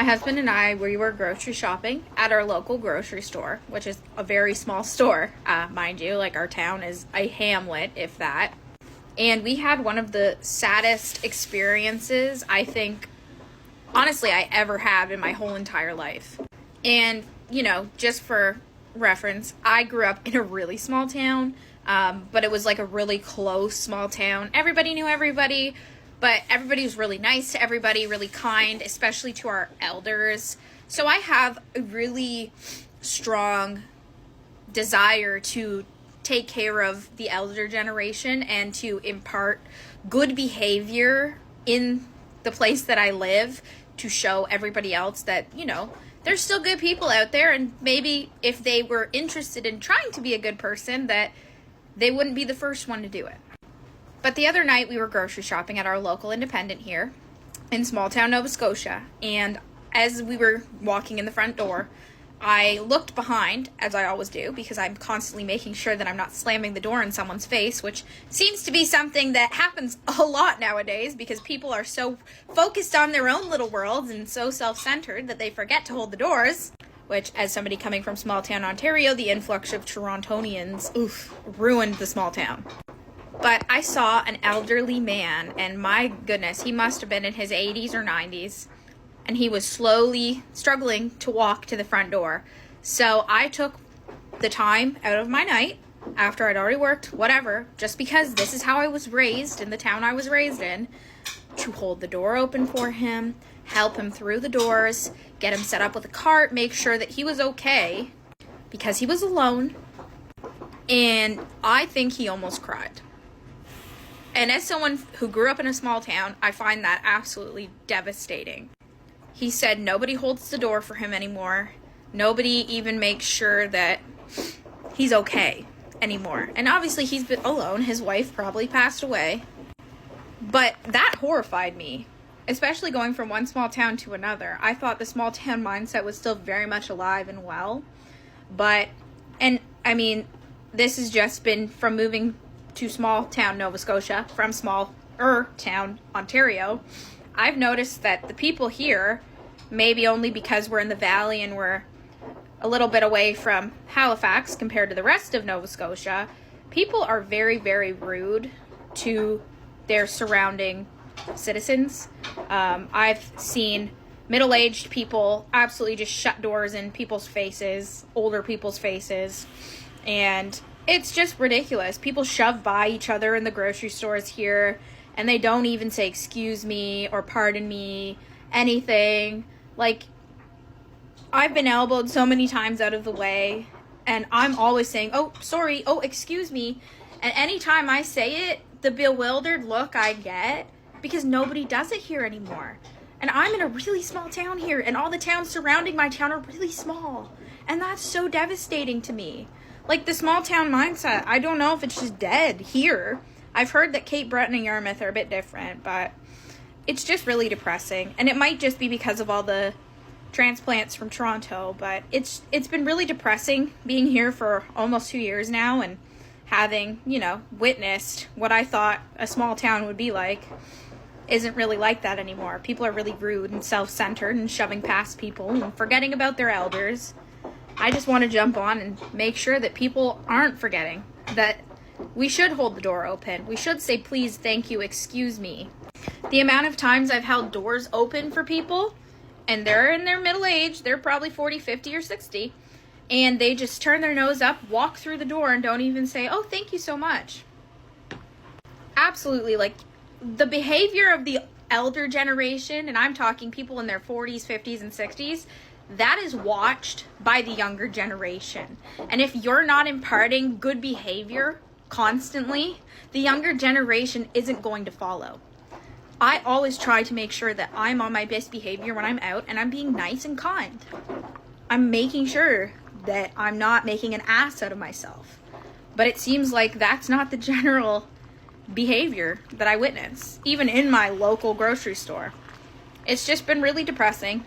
My husband and I, we were grocery shopping at our local grocery store, which is a very small store, mind you. Like, our town is a hamlet, if that. And we had one of the saddest experiences, I think, honestly, I ever had in my whole entire life. And, you know, just for reference, I grew up in a really small town, but it was like a really close small town. Everybody knew everybody. But everybody was really nice to everybody, really kind, especially to our elders. So I have a really strong desire to take care of the elder generation and to impart good behavior in the place that I live to show everybody else that, you know, there's still good people out there, and maybe if they were interested in trying to be a good person, that they wouldn't be the first one to do it. But the other night we were grocery shopping at our local independent here in small town Nova Scotia, and as we were walking in the front door, I looked behind, as I always do, because I'm constantly making sure that I'm not slamming the door in someone's face, which seems to be something that happens a lot nowadays because people are so focused on their own little worlds and so self-centered that they forget to hold the doors. Which, as somebody coming from small town Ontario, the influx of Torontonians, ruined the small town. But I saw an elderly man, and my goodness, he must have been in his 80s or 90s, and he was slowly struggling to walk to the front door. So I took the time out of my night, after I'd already worked, whatever, just because this is how I was raised in the town I was raised in, to hold the door open for him, help him through the doors, get him set up with a cart, make sure that he was okay, because he was alone, and I think he almost cried. And as someone who grew up in a small town, I find that absolutely devastating. He said nobody holds the door for him anymore. Nobody even makes sure that he's okay anymore. And obviously he's been alone. His wife probably passed away. But that horrified me, especially going from one small town to another. I thought the small town mindset was still very much alive and well. This has just been from moving to small town Nova Scotia from smaller town Ontario. I've noticed that the people here, maybe only because we're in the valley and we're a little bit away from Halifax compared to the rest of Nova Scotia, people are very, very rude to their surrounding citizens. I've seen middle-aged people absolutely just shut doors in people's faces, older people's faces, and it's just ridiculous. People shove by each other in the grocery stores here, and they don't even say excuse me or pardon me, anything. Like, I've been elbowed so many times out of the way, and I'm always saying, oh, sorry, oh, excuse me. And anytime I say it, the bewildered look I get, because nobody does it here anymore. And I'm in a really small town here, and all the towns surrounding my town are really small. And that's so devastating to me. Like, the small town mindset, I don't know if it's just dead here. I've heard that Cape Breton and Yarmouth are a bit different, but it's just really depressing. And it might just be because of all the transplants from Toronto, but it's been really depressing being here for almost 2 years now and having, witnessed what I thought a small town would be like isn't really like that anymore. People are really rude and self-centered and shoving past people and forgetting about their elders. I just want to jump on and make sure that people aren't forgetting that we should hold the door open. We should say, please, thank you, excuse me. The amount of times I've held doors open for people, and they're in their middle age, they're probably 40, 50, or 60, and they just turn their nose up, walk through the door, and don't even say, oh, thank you so much. Absolutely, like, the behavior of the elder generation, and I'm talking people in their 40s, 50s, and 60s, that is watched by the younger generation. And if you're not imparting good behavior constantly, the younger generation isn't going to follow. I always try to make sure that I'm on my best behavior when I'm out and I'm being nice and kind. I'm making sure that I'm not making an ass out of myself. But it seems like that's not the general behavior that I witness, even in my local grocery store. It's just been really depressing.